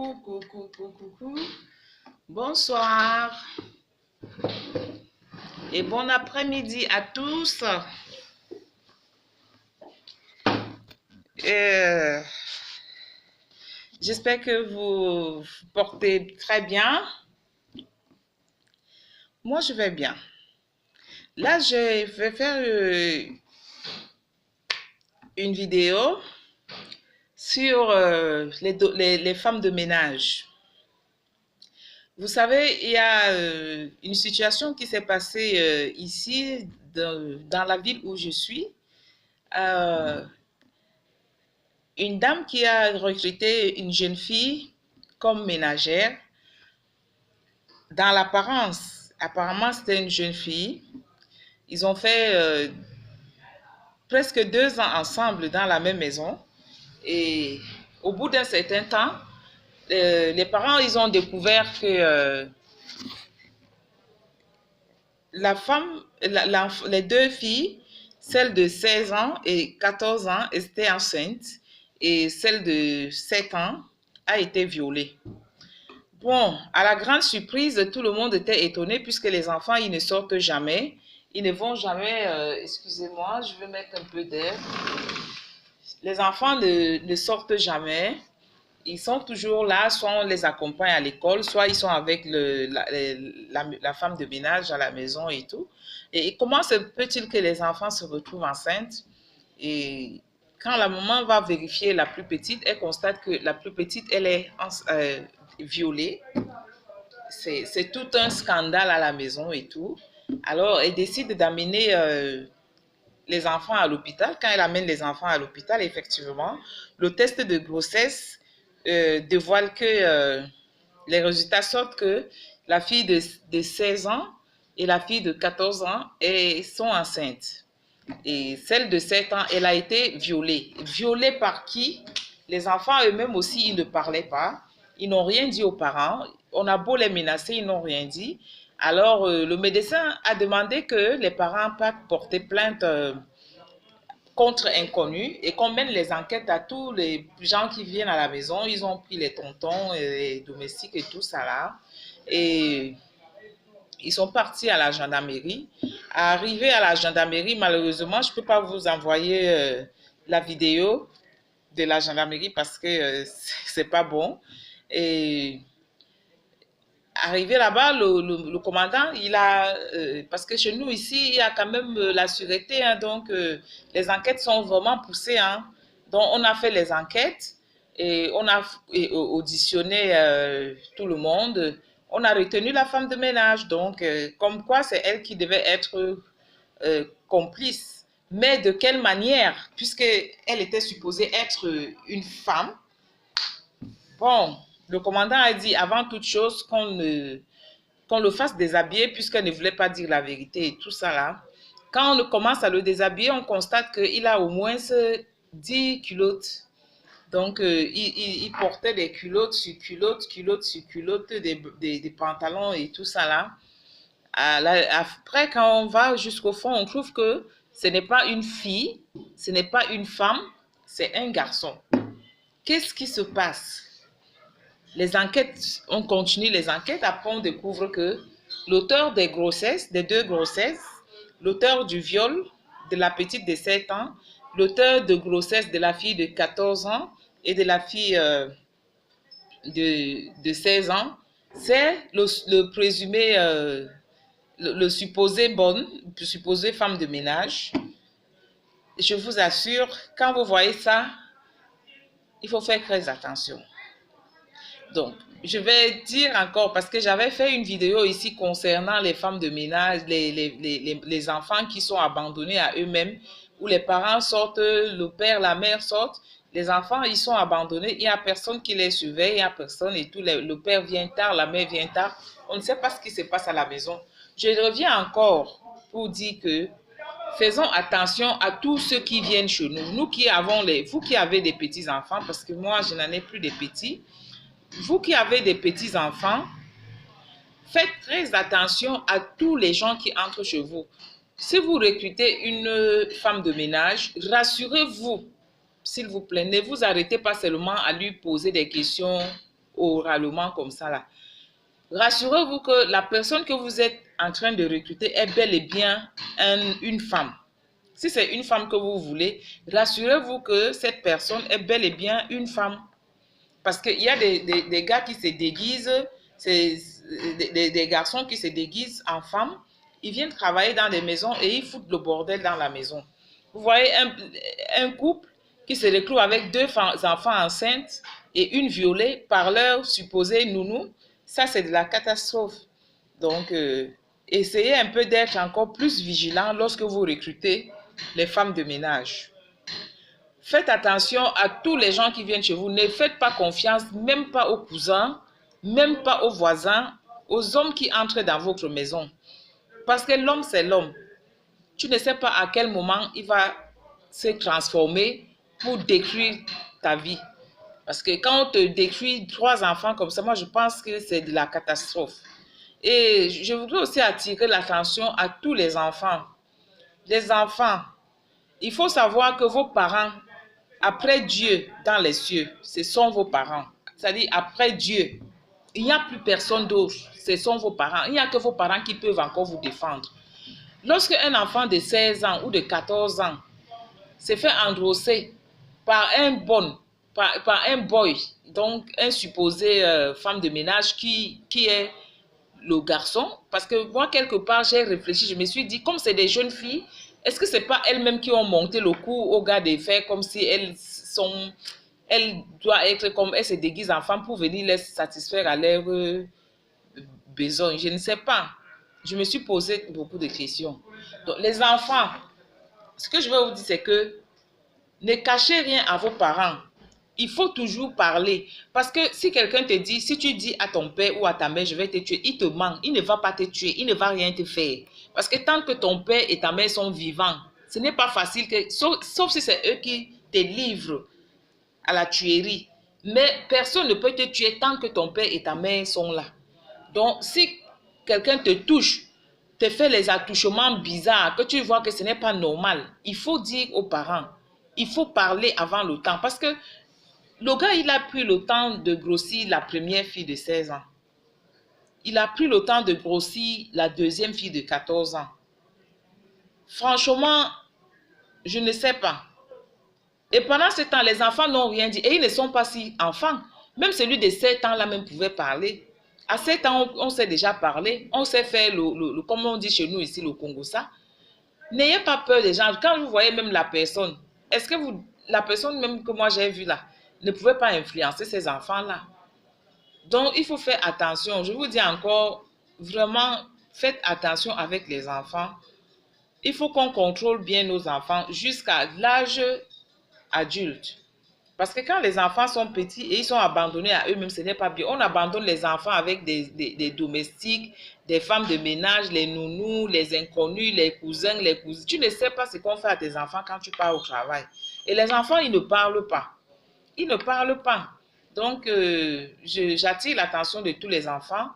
Coucou. Bonsoir et bon après-midi à tous. J'espère que vous vous portez très bien. Moi, je vais bien. Là, je vais faire une vidéo sur les femmes de ménage. Vous savez, il y a une situation qui s'est passée ici, dans la ville où je suis. Une dame qui a recruté une jeune fille comme ménagère. Dans l'apparence, apparemment, c'était une jeune fille. Ils ont fait presque 2 ans ensemble dans la même maison. Et au bout d'un certain temps, les parents, ils ont découvert que la femme, les 2 filles, celle de 16 ans et 14 ans, étaient enceintes et celle de 7 ans a été violée. Bon, à la grande surprise, tout le monde était étonné puisque les enfants, ils ne sortent jamais. Ils ne vont jamais, excusez-moi, je vais mettre un peu d'air. Les enfants ne sortent jamais. Ils sont toujours là, soit on les accompagne à l'école, soit ils sont avec la femme de ménage à la maison et tout. Et comment se peut-il que les enfants se retrouvent enceintes? Et quand la maman va vérifier la plus petite, elle constate que la plus petite, elle est violée. C'est tout un scandale à la maison et tout. Alors, elle décide d'amener les enfants à l'hôpital. Quand elle amène les enfants à l'hôpital, effectivement, le test de grossesse dévoile que les résultats sortent que la fille de 16 ans et la fille de 14 ans sont enceintes. Et celle de 7 ans, elle a été violée. Violée par qui? Les enfants eux-mêmes aussi, ils ne parlaient pas. Ils n'ont rien dit aux parents. On a beau les menacer, ils n'ont rien dit. Alors, le médecin a demandé que les parents portent plainte contre inconnus et qu'on mène les enquêtes à tous les gens qui viennent à la maison. Ils ont pris les tontons, et les domestiques et tout ça là. Et ils sont partis à la gendarmerie. Arrivé à la gendarmerie, malheureusement, je ne peux pas vous envoyer la vidéo de la gendarmerie parce que c'est pas bon. Et arrivé là-bas, le commandant, il a, parce que chez nous ici, il y a quand même la sûreté, hein, donc les enquêtes sont vraiment poussées. Hein. Donc on a fait les enquêtes et on a auditionné tout le monde. On a retenu la femme de ménage, donc comme quoi c'est elle qui devait être complice. Mais de quelle manière, puisqu'elle était supposée être une femme. Bon, le commandant a dit avant toute chose qu'on le fasse déshabiller puisqu'elle ne voulait pas dire la vérité et tout ça là. Quand on commence à le déshabiller, on constate qu'il a au moins 10 culottes. Donc, il portait des culottes sur culottes, culottes sur culottes, des pantalons et tout ça là. Après, quand on va jusqu'au fond, on trouve que ce n'est pas une fille, ce n'est pas une femme, c'est un garçon. Qu'est-ce qui se passe? Les enquêtes, on continue les enquêtes, après on découvre que l'auteur des grossesses, des 2 grossesses, l'auteur du viol de la petite de 7 ans, l'auteur de grossesse de la fille de 14 ans et de la fille de 16 ans, c'est le présumé, le supposé femme de ménage. Je vous assure, quand vous voyez ça, il faut faire très attention. Donc, je vais dire encore, parce que j'avais fait une vidéo ici concernant les femmes de ménage, les enfants qui sont abandonnés à eux-mêmes, où les parents sortent, le père, la mère sortent, les enfants, ils sont abandonnés, il n'y a personne qui les surveille, il n'y a personne et tout, le père vient tard, la mère vient tard, on ne sait pas ce qui se passe à la maison. Je reviens encore pour dire que faisons attention à tous ceux qui viennent chez nous, vous qui avez des petits-enfants, parce que moi, je n'en ai plus de petits. Vous qui avez des petits-enfants, faites très attention à tous les gens qui entrent chez vous. Si vous recrutez une femme de ménage, rassurez-vous, s'il vous plaît, ne vous arrêtez pas seulement à lui poser des questions oralement comme ça là. Rassurez-vous que la personne que vous êtes en train de recruter est bel et bien une femme. Si c'est une femme que vous voulez, rassurez-vous que cette personne est bel et bien une femme. Parce qu'il y a des gars qui se déguisent, des garçons qui se déguisent en femmes, ils viennent travailler dans des maisons et ils foutent le bordel dans la maison. Vous voyez un couple qui se retrouve avec deux enfants enceintes et une violée par leur supposé nounou, ça c'est de la catastrophe. Donc, essayez un peu d'être encore plus vigilant lorsque vous recrutez les femmes de ménage. Faites attention à tous les gens qui viennent chez vous. Ne faites pas confiance, même pas aux cousins, même pas aux voisins, aux hommes qui entrent dans votre maison. Parce que l'homme, c'est l'homme. Tu ne sais pas à quel moment il va se transformer pour détruire ta vie. Parce que quand on te détruit 3 enfants comme ça, moi je pense que c'est de la catastrophe. Et je voudrais aussi attirer l'attention à tous les enfants. Les enfants, il faut savoir que vos parents, après Dieu dans les cieux, ce sont vos parents. C'est-à-dire après Dieu, il n'y a plus personne d'autre. Ce sont vos parents. Il n'y a que vos parents qui peuvent encore vous défendre. Lorsque un enfant de 16 ans ou de 14 ans se fait endosser par un boy, donc un supposé femme de ménage qui est le garçon, parce que moi, quelque part, j'ai réfléchi, je me suis dit, comme c'est des jeunes filles, est-ce que c'est pas elles-mêmes qui ont monté le coup au gars des faits, comme si elles doivent être comme, elles se déguisent en femmes pour venir les satisfaire à leurs besoins. Je ne sais pas. Je me suis posé beaucoup de questions. Donc, les enfants, ce que je veux vous dire, c'est que ne cachez rien à vos parents. Il faut toujours parler. Parce que si quelqu'un te dit, si tu dis à ton père ou à ta mère, je vais te tuer, il te ment. Il ne va pas te tuer. Il ne va rien te faire. Parce que tant que ton père et ta mère sont vivants, ce n'est pas facile, sauf si c'est eux qui te livrent à la tuerie. Mais personne ne peut te tuer tant que ton père et ta mère sont là. Donc, si quelqu'un te touche, te fait les attouchements bizarres, que tu vois que ce n'est pas normal, il faut dire aux parents. Il faut parler avant le temps. Parce que le gars, il a pris le temps de grossir la première fille de 16 ans. Il a pris le temps de grossir la deuxième fille de 14 ans. Franchement, je ne sais pas. Et pendant ce temps, les enfants n'ont rien dit. Et ils ne sont pas si enfants. Même celui de 7 ans là même pouvait parler. À 7 ans, on sait déjà parler. On sait faire comme on dit chez nous ici, le Congo ça. N'ayez pas peur des gens. Quand vous voyez même la personne, est-ce que la personne même que moi j'ai vue là, ne pouvait pas influencer ces enfants-là? Donc, il faut faire attention. Je vous dis encore, vraiment, faites attention avec les enfants. Il faut qu'on contrôle bien nos enfants jusqu'à l'âge adulte. Parce que quand les enfants sont petits et ils sont abandonnés à eux-mêmes, ce n'est pas bien. On abandonne les enfants avec des domestiques, des femmes de ménage, les nounous, les inconnus, les cousins, les cousines. Tu ne sais pas ce qu'on fait à tes enfants quand tu pars au travail. Et les enfants, ils ne parlent pas. Ils ne parlent pas. Donc, j'attire l'attention de tous les enfants.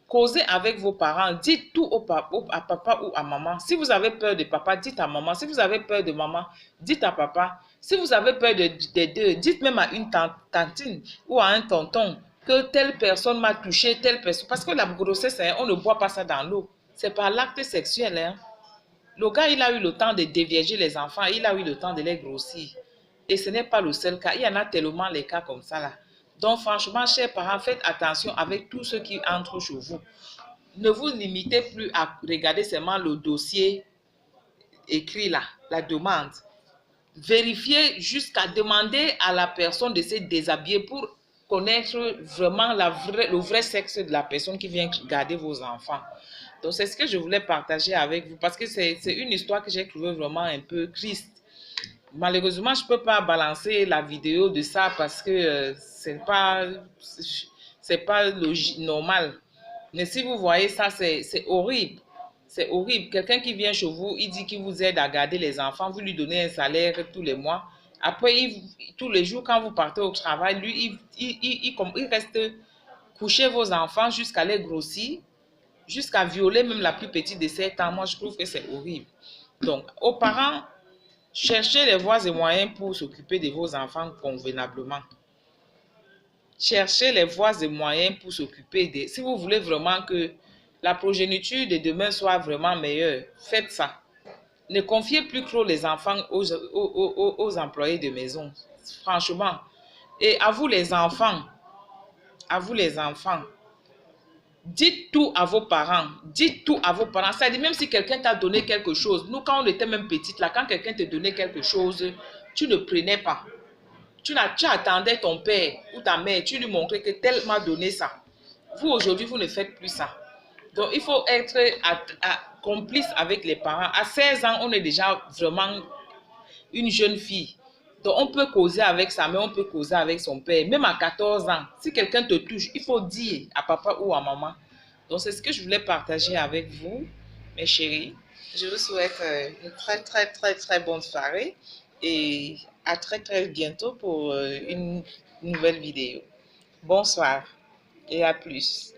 Causez avec vos parents. Dites tout à papa ou à maman. Si vous avez peur de papa, dites à maman. Si vous avez peur de maman, dites à papa. Si vous avez peur des deux, dites même à une tantine ou à un tonton que telle personne m'a touché, telle personne. Parce que la grossesse, hein, on ne boit pas ça dans l'eau. C'est par l'acte sexuel. Hein. Le gars, il a eu le temps de dévierger les enfants. Il a eu le temps de les grossir. Et ce n'est pas le seul cas. Il y en a tellement les cas comme ça là. Donc franchement, chers parents, faites attention avec tous ceux qui entrent chez vous. Ne vous limitez plus à regarder seulement le dossier écrit là, la demande. Vérifiez jusqu'à demander à la personne de se déshabiller pour connaître vraiment le vrai sexe de la personne qui vient garder vos enfants. Donc c'est ce que je voulais partager avec vous parce que c'est une histoire que j'ai trouvée vraiment un peu triste. Malheureusement, je ne peux pas balancer la vidéo de ça parce que c'est pas normal. Mais si vous voyez ça, c'est horrible. C'est horrible. Quelqu'un qui vient chez vous, il dit qu'il vous aide à garder les enfants, vous lui donnez un salaire tous les mois. Après, tous les jours, quand vous partez au travail, lui, il reste coucher vos enfants jusqu'à les grossir, jusqu'à violer même la plus petite de 7 ans. Moi, je trouve que c'est horrible. Donc, aux parents, cherchez les voies et moyens pour s'occuper de vos enfants convenablement. cherchez les voies et moyens pour s'occuper des... Si vous voulez vraiment que la progéniture de demain soit vraiment meilleure, faites ça. Ne confiez plus trop les enfants aux employés de maison. Franchement. Et à vous les enfants, dites tout à vos parents. Dites tout à vos parents. Ça dit, même si quelqu'un t'a donné quelque chose, nous, quand on était même petite, là, quand quelqu'un te donnait quelque chose, tu ne prenais pas. Tu attendais ton père ou ta mère, tu lui montrais que tel m'a donné ça. Vous, aujourd'hui, vous ne faites plus ça. Donc, il faut être complice avec les parents. À 16 ans, on est déjà vraiment une jeune fille. Donc, on peut causer avec sa mère, on peut causer avec son père. Même à 14 ans, si quelqu'un te touche, il faut dire à papa ou à maman. Donc, c'est ce que je voulais partager avec vous, mes chéris. Je vous souhaite une très, très, très, très bonne soirée et à très, très bientôt pour une nouvelle vidéo. Bonsoir et à plus.